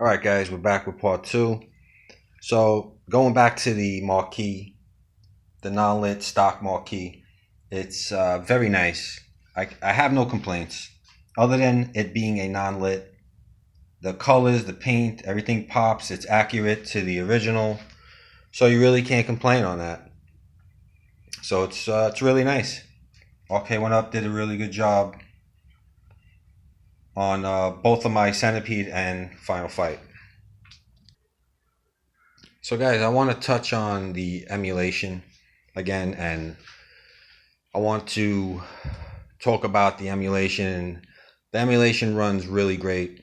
All right, guys, we're back with part two. So going back to the marquee, the non-lit stock marquee, it's very nice. I have no complaints other than it being a non-lit. The colors, the paint, everything pops. It's accurate to the original, so you really can't complain on that. So it's really nice. Arcade1Up did a really good job on both of my Centipede and Final Fight. So guys, I want to touch on the emulation again, and I want to talk about the emulation. The emulation runs really great.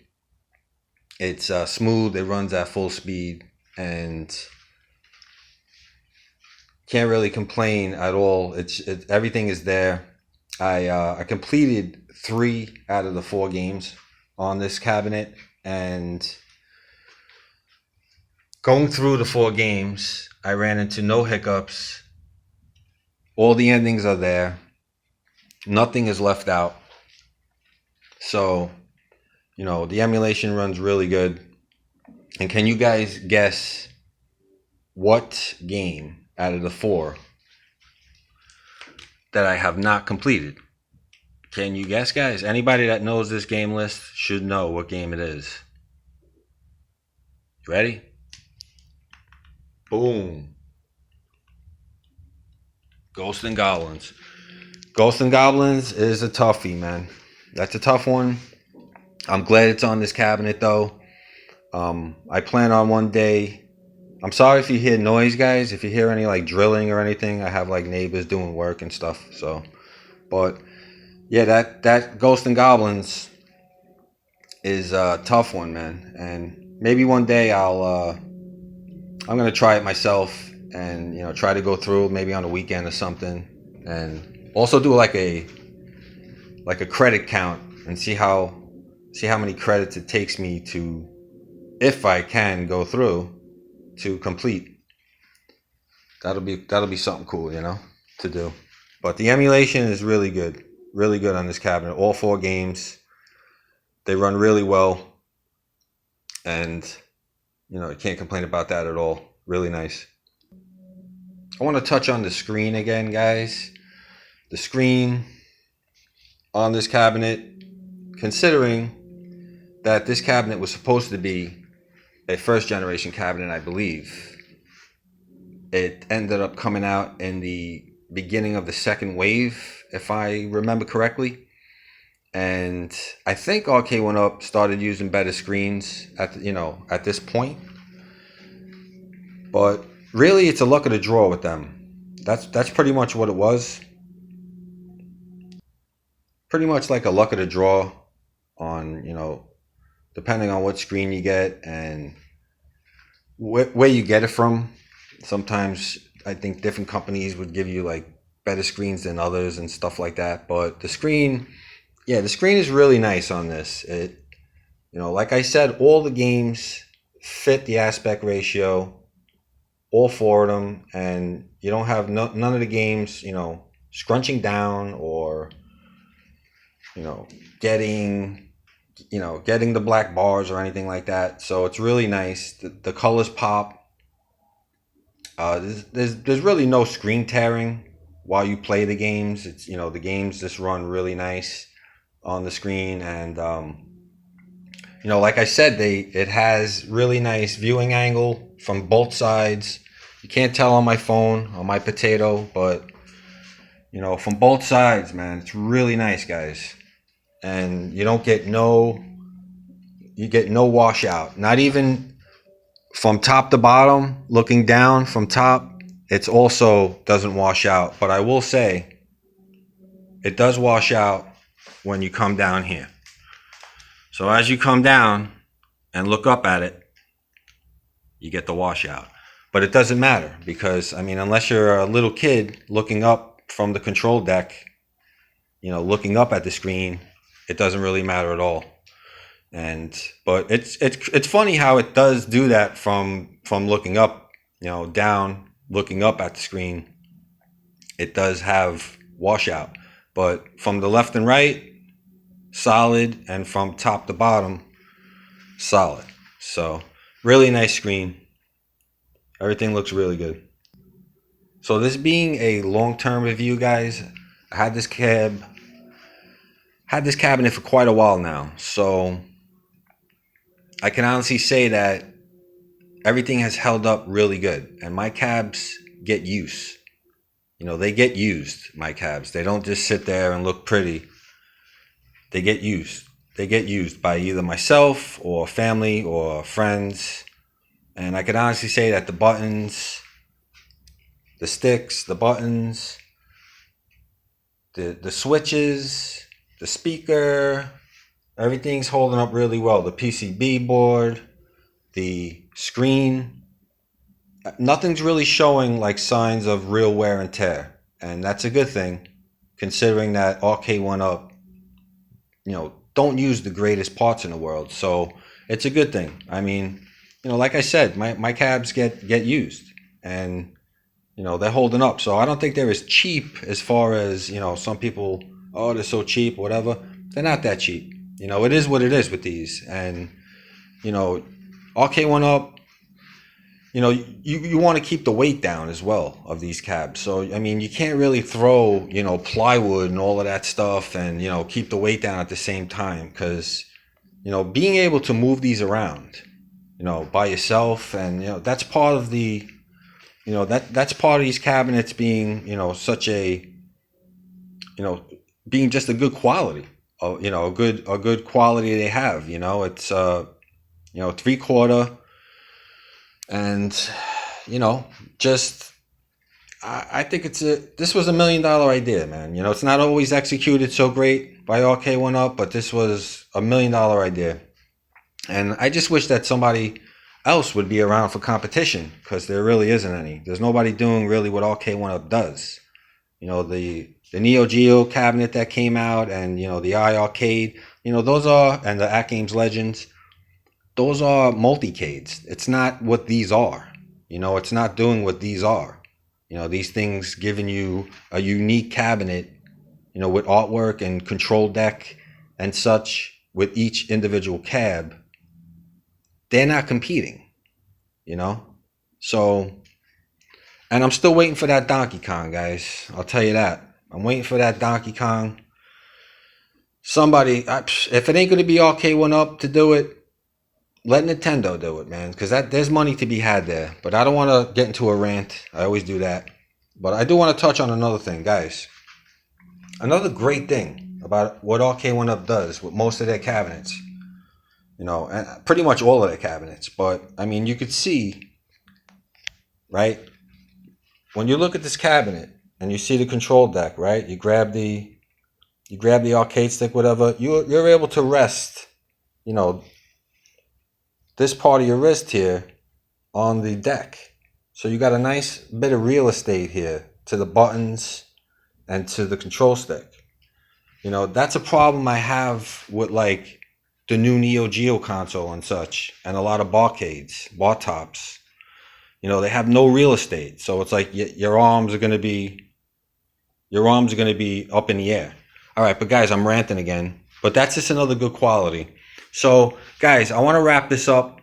It's smooth, it runs at full speed, and can't really complain at all. Everything is there. I completed 3 out of the 4 games on this cabinet, and going through the 4 games, I ran into no hiccups. All the endings are there. Nothing is left out. So, the emulation runs really good. And can you guys guess what game out of the 4 that I have not completed? Can you guess, guys? Anybody that knows this game list should know what game it is. You ready? Boom. Ghosts and Goblins. Ghosts and Goblins is a toughie, man. That's a tough one. I'm glad it's on this cabinet, though. I plan on one day. I'm sorry if you hear noise, guys. If you hear any like drilling or anything, I have like neighbors doing work and stuff. So, but yeah, that Ghosts and Goblins is a tough one, man. And maybe one day I'm gonna try it myself, and try to go through maybe on a weekend or something, and also do like a credit count and see how many credits it takes me to, if I can go through, to complete. That'll be something cool, to do. But the emulation is really good on this cabinet. All 4 games, they run really well, and you can't complain about that at all. Really nice. I want to touch on the screen again, guys. The screen on this cabinet, considering that this cabinet was supposed to be a first generation cabinet, I believe. It ended up coming out in the beginning of the second wave, if I remember correctly. And I think Arcade1Up started using better screens at this point. But really, it's a luck of the draw with them. That's pretty much what it was. Pretty much like a luck of the draw on, depending on what screen you get and where you get it from. Sometimes I think different companies would give you like better screens than others and stuff like that. But the screen is really nice on this. Like I said, all the games fit the aspect ratio, all 4 of them, and you don't have none of the games, scrunching down or, getting the black bars or anything like that. So it's really nice. The colors pop. There's really no screen tearing while you play the games. It's the games just run really nice on the screen, and like I said, it has really nice viewing angle from both sides. You can't tell on my phone, on my potato, but from both sides, man, it's really nice, guys. And you get no washout. Not even from top to bottom, looking down from top, it's also doesn't wash out. But I will say, it does wash out when you come down here. So as you come down and look up at it, you get the washout. But it doesn't matter because, unless you're a little kid looking up from the control deck, looking up at the screen, it doesn't really matter at all. But it's funny how it does do that from looking up, down, looking up at the screen. It does have washout, but from the left and right, solid, and from top to bottom, solid. So really nice screen. Everything looks really good. So this being a long-term review, guys, I had this cabinet for quite a while now. So I can honestly say that everything has held up really good, and my cabs get use. They get used, my cabs. They don't just sit there and look pretty. They get used. They get used by either myself or family or friends. And I can honestly say that the buttons, the sticks, the buttons, the switches, the speaker, everything's holding up really well. The PCB board, the screen, nothing's really showing like signs of real wear and tear. And that's a good thing, considering that Arcade1Up, don't use the greatest parts in the world. So it's a good thing. I mean, like I said, my cabs get used, and they're holding up. So I don't think they're as cheap as far as some people. Oh, they're so cheap, whatever. They're not that cheap. It is what it is with these, and Arcade1Up. You want to keep the weight down as well of these cabs. So, I mean, you can't really throw, plywood and all of that stuff and, keep the weight down at the same time, because, being able to move these around, by yourself, and, that's part of the, that's part of these cabinets being, such a, being just a good quality, a good quality they have, it's, 3/4. And, just, I think this was $1 million idea, man. It's not always executed so great by Arcade1Up, but this was $1 million idea. And I just wish that somebody else would be around for competition, because there really isn't any. There's nobody doing really what Arcade1Up does. The Neo Geo cabinet that came out, and, the iArcade, those are, and the At Games Legends, those are multicades. It's not what these are. It's not doing what these are. These things giving you a unique cabinet, with artwork and control deck and such with each individual cab. They're not competing, So, and I'm still waiting for that Donkey Kong, guys. I'll tell you that. I'm waiting for that Donkey Kong. Somebody, if it ain't going to be Arcade1Up to do it, let Nintendo do it, man, because there's money to be had there. But I don't want to get into a rant. I always do that. But I do want to touch on another thing, guys. Another great thing about what Arcade1Up does with most of their cabinets, and pretty much all of their cabinets. But, I mean, you could see, right, when you look at this cabinet and you see the control deck, right, you grab the arcade stick, whatever, you're able to rest, this part of your wrist here on the deck. So you got a nice bit of real estate here to the buttons and to the control stick. That's a problem I have with like the new Neo Geo console and such, and a lot of bar tops. They have no real estate. So it's like your arms are going to be up in the air. All right, but guys, I'm ranting again, but that's just another good quality. So, guys, I want to wrap this up.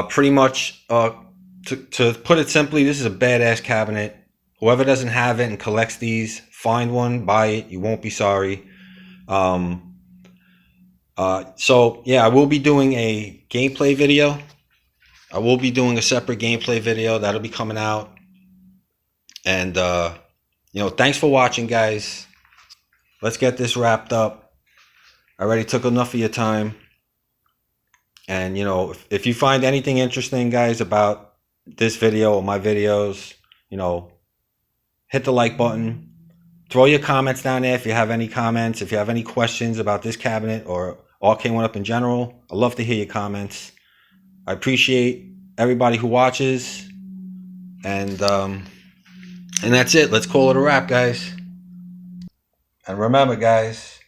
Pretty much, to put it simply, this is a badass cabinet. Whoever doesn't have it and collects these, find one, buy it. You won't be sorry. So, yeah, I will be doing a gameplay video. I will be doing a separate gameplay video. That'll be coming out. And, thanks for watching, guys. Let's get this wrapped up. I already took enough of your time. And, if you find anything interesting, guys, about this video or my videos, hit the like button. Throw your comments down there if you have any comments. If you have any questions about this cabinet or Arcade1Up in general, I'd love to hear your comments. I appreciate everybody who watches. And that's it. Let's call it a wrap, guys. And remember, guys,